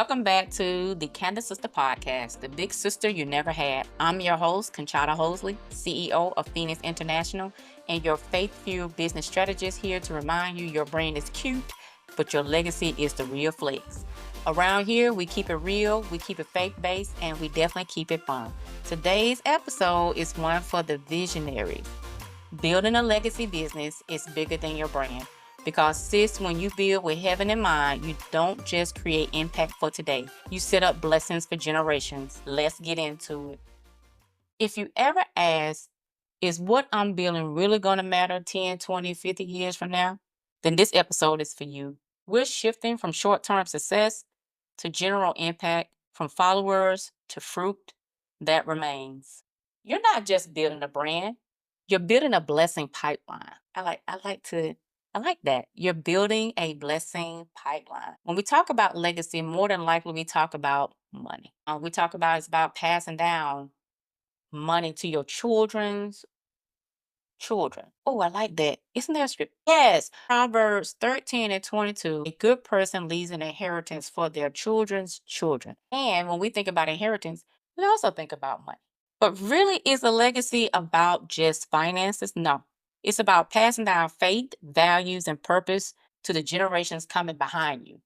Welcome back to the Candid Sister Podcast, the big sister you never had. I'm your host, Conchata Hosley, CEO of Fenix International, and your faith-fueled business strategist here to remind you your brand is cute, but your legacy is the real flex. Around here, we keep it real, we keep it faith-based, and we definitely keep it fun. Today's episode is one for the visionaries. Building a legacy business is bigger than your brand. Because sis, when you build with heaven in mind, you don't just create impact for today. You set up blessings for generations. Let's get into it. If you ever ask, is what I'm building really going to matter 10, 20, 50 years from now? Then this episode is for you. We're shifting from short-term success to general impact, from followers to fruit that remains. You're not just building a brand, you're building a blessing pipeline. I like that. You're building a blessing pipeline. When we talk about legacy, more than likely we talk about money. We talk about it's about passing down money to your children's children. Oh, I like that. Isn't there a script? Yes. Proverbs 13 and 22. A good person leaves an inheritance for their children's children. And when we think about inheritance, we also think about money. But really, is a legacy about just finances? No. It's about passing down faith, values, and purpose to the generations coming behind you.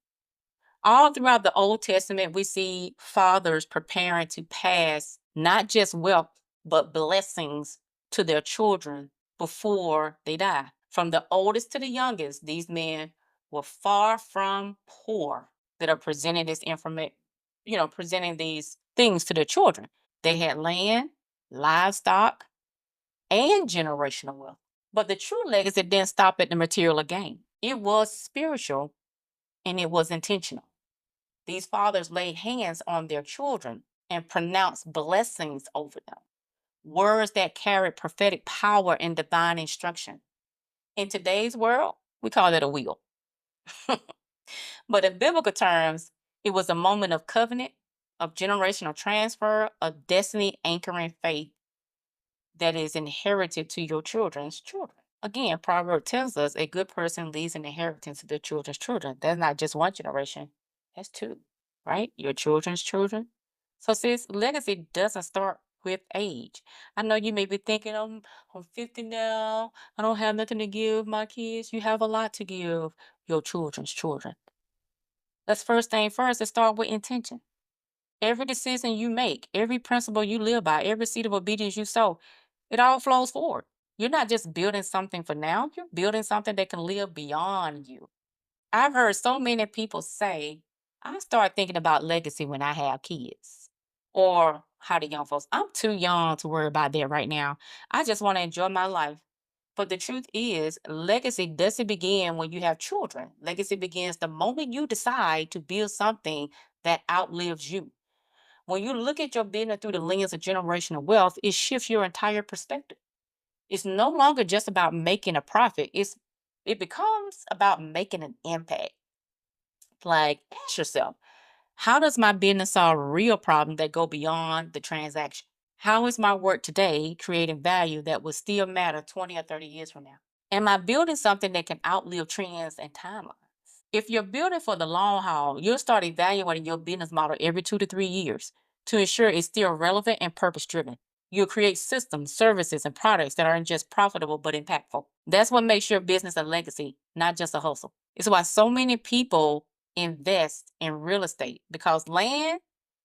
All throughout the Old Testament, we see fathers preparing to pass not just wealth, but blessings to their children before they die. From the oldest to the youngest, these men were far from poor that are presenting this information, presenting these things to their children. They had land, livestock, and generational wealth. But the true legacy didn't stop at the material gain. It was spiritual and it was intentional. These fathers laid hands on their children and pronounced blessings over them. Words that carried prophetic power and divine instruction. In today's world, we call it a will. But in biblical terms, it was a moment of covenant, of generational transfer, of destiny anchoring faith that is inherited to your children's children. Again, Proverbs tells us a good person leaves an inheritance to their children's children. That's not just one generation, that's two, right? Your children's children. So, sis, legacy doesn't start with age. I know you may be thinking, I'm 50 now. I don't have nothing to give my kids. You have a lot to give your children's children. That's first thing first, it start with intention. Every decision you make, every principle you live by, every seed of obedience you sow, it all flows forward. You're not just building something for now, you're building something that can live beyond you. I've heard so many people say, I start thinking about legacy when I have kids. Or how the young folks, I'm too young to worry about that right now. I just want to enjoy my life. But the truth is, legacy doesn't begin when you have children. Legacy begins the moment you decide to build something that outlives you. When you look at your business through the lens of generational wealth, it shifts your entire perspective. It's no longer just about making a profit. It becomes about making an impact. Like, ask yourself, how does my business solve real problems that go beyond the transaction? How is my work today creating value that will still matter 20 or 30 years from now? Am I building something that can outlive trends and timelines? If you're building for the long haul, you'll start evaluating your business model every 2 to 3 years to ensure it's still relevant and purpose driven. You'll create systems, services, and products that aren't just profitable but impactful. That's what makes your business a legacy, not just a hustle. It's why so many people invest in real estate because land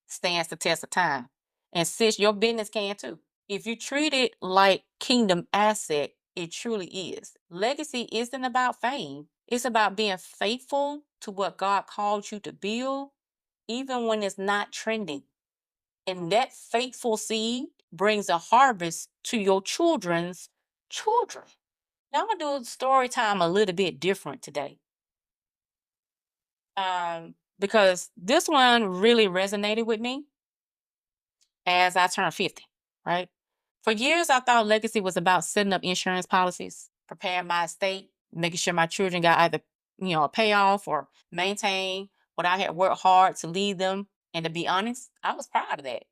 stands the test of time. And since your business can too. If you treat it like kingdom asset, it truly is. Legacy isn't about fame. It's about being faithful to what God called you to build, even when it's not trending. And that faithful seed brings a harvest to your children's children. Now I'm gonna do story time a little bit different today. Because this one really resonated with me as I turned 50, right? For years, I thought legacy was about setting up insurance policies, preparing my estate, making sure my children got either, a payoff or maintain what I had worked hard to leave them. And to be honest, I was proud of that.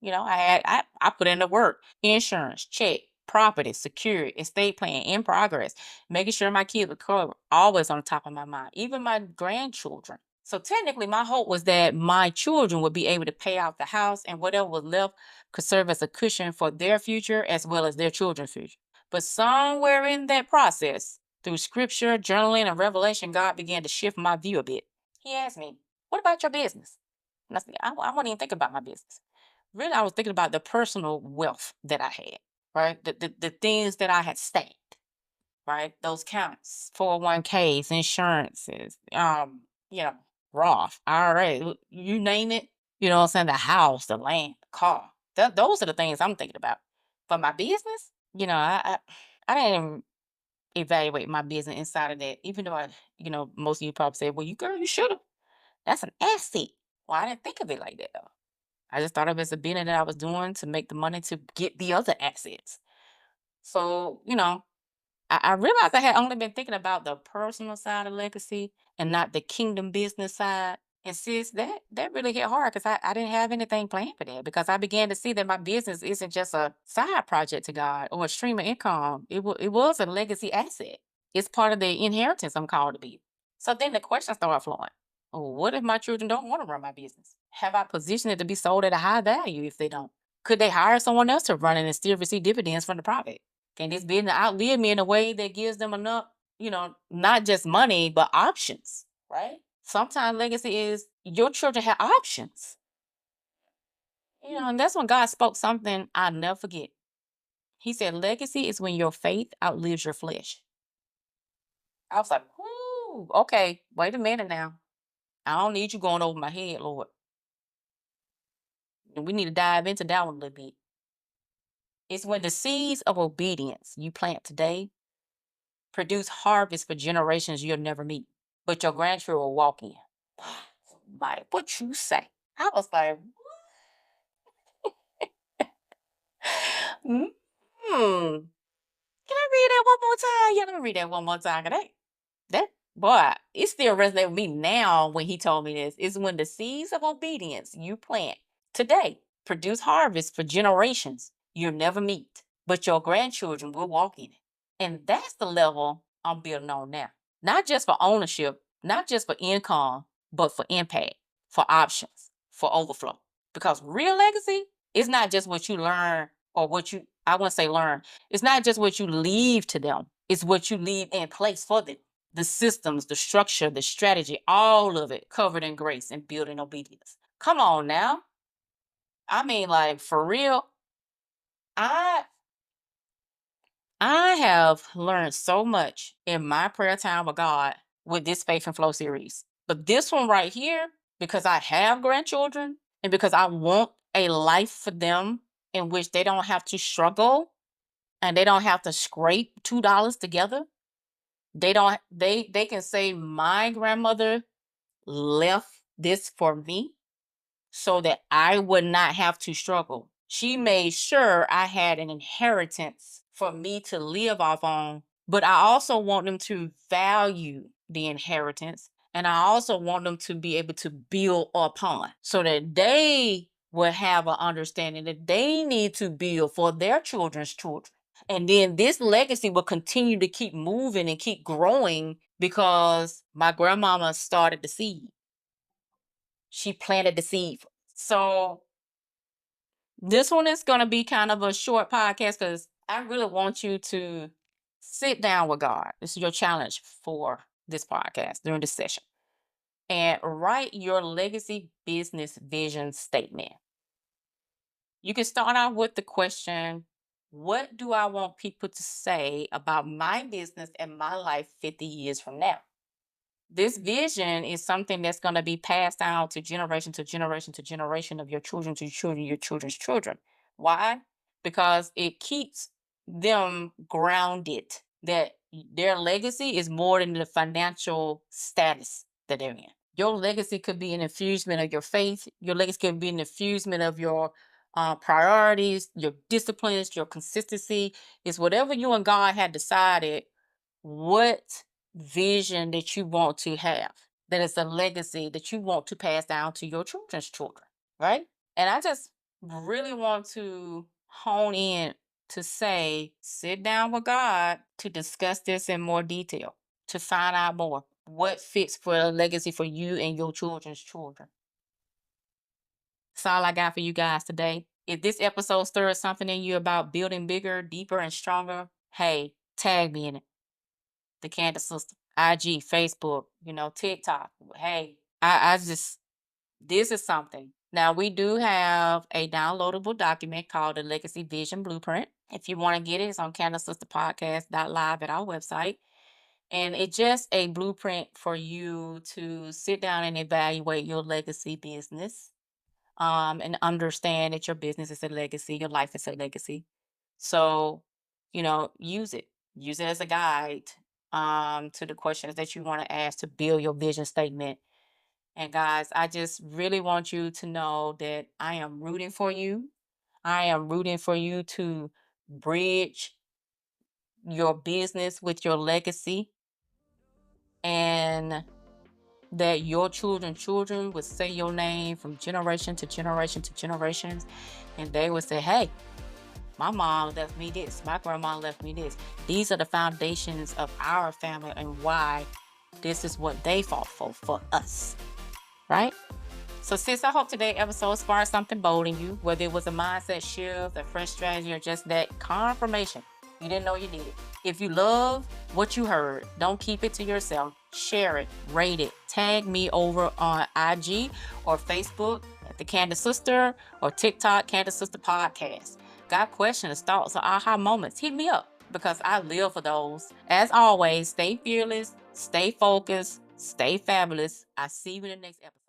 I put in the work, insurance, check, property, security, estate plan in progress, making sure my kids were covered, always on the top of my mind, even my grandchildren. So technically, my hope was that my children would be able to pay out the house and whatever was left could serve as a cushion for their future as well as their children's future. But somewhere in that process, through scripture, journaling, and revelation, God began to shift my view a bit. He asked me, "What about your business?" And I said, I wasn't even thinking about my business. Really, I was thinking about the personal wealth that I had, right? The things that I had stacked, right? Those counts, 401ks, insurances, you know, Roth, IRA, you name it, you know what I'm saying? The house, the land, the car. Those are the things I'm thinking about. For my business, I didn't evaluate my business inside of that, even though most of you probably say, well, you should have. That's an asset. Well, I didn't think of it like that though. I just thought of it as a business that I was doing to make the money to get the other assets. So, I realized I had only been thinking about the personal side of legacy and not the kingdom business side. And sis, that really hit hard because I didn't have anything planned for that because I began to see that my business isn't just a side project to God or a stream of income. It was a legacy asset. It's part of the inheritance I'm called to be. So then the question started flowing. Oh, what if my children don't want to run my business? Have I positioned it to be sold at a high value if they don't? Could they hire someone else to run it and still receive dividends from the profit? Can this business outlive me in a way that gives them enough, not just money, but options, right? Sometimes legacy is your children have options, and that's when God spoke something I'll never forget. He said, legacy is when your faith outlives your flesh. I was like, "Ooh, okay, wait a minute now. I don't need you going over my head, Lord." And we need to dive into that one a little bit. It's when the seeds of obedience you plant today produce harvest for generations you'll never meet, but your grandchildren will walk in. Like, what you say? I was like, hmm. Can I read that one more time? Yeah, let me read that one more time. 'Cause that boy, it still resonates with me now when he told me this. Is when the seeds of obedience you plant today produce harvest for generations you'll never meet, but your grandchildren will walk in it. And that's the level I'm building on now. Not just for ownership, not just for income, but for impact, for options, for overflow. Because real legacy is not just what you learn or I want to say learn. It's not just what you leave to them, it's what you leave in place for them. The systems, the structure, the strategy, all of it covered in grace and building obedience. Come on now. I mean, like for real, I I have learned so much in my prayer time with God with this Faith and Flow series. But this one right here, because I have grandchildren and because I want a life for them in which they don't have to struggle and they don't have to scrape $2 together. They can say my grandmother left this for me so that I would not have to struggle. She made sure I had an inheritance for me to live off on, but I also want them to value the inheritance and I also want them to be able to build upon so that they will have an understanding that they need to build for their children's children. And then this legacy will continue to keep moving and keep growing because my grandmama started the seed. She planted the seed. So this one is going to be kind of a short podcast because I really want you to sit down with God. This is your challenge for this podcast during this session. And write your legacy business vision statement. You can start out with the question, what do I want people to say about my business and my life 50 years from now? This vision is something that's going to be passed down to generation to generation to generation of your children to children, your children's children. Why? Because it keeps them grounded that their legacy is more than the financial status that they're in. Your legacy could be an infusement of your faith. Your legacy could be an infusement of your priorities, your disciplines, your consistency. It's whatever you and God had decided what vision that you want to have, that is a legacy that you want to pass down to your children's children, right? And I just really want to hone in to say, sit down with God to discuss this in more detail, to find out more. what fits for a legacy for you and your children's children. That's all I got for you guys today. If this episode stirs something in you about building bigger, deeper, and stronger, hey, tag me in it. The Candid Sister, IG, Facebook, TikTok. Hey, I just, this is something. Now, we do have a downloadable document called the Legacy Vision Blueprint. If you want to get it, it's on candidsisterpodcast.live at our website. And it's just a blueprint for you to sit down and evaluate your legacy business, and understand that your business is a legacy, your life is a legacy. So, use it. Use it as a guide, to the questions that you want to ask to build your vision statement. And guys, I just really want you to know that I am rooting for you. I am rooting for you to bridge your business with your legacy, and that your children would say your name from generation to generation to generations, and they would say, hey, my mom left me this, my grandma left me this. These are the foundations of our family and why this is what they fought for us, right? So sis, I hope today's episode sparked something bold in you, whether it was a mindset shift, a fresh strategy, or just that confirmation you didn't know you needed. If you love what you heard, don't keep it to yourself. Share it, rate it, tag me over on IG or Facebook at the Candid Sister, or TikTok, Candid Sister Podcast. Got questions, thoughts, or aha moments? Hit me up, because I live for those. As always, stay fearless, stay focused, stay fabulous. I see you in the next episode.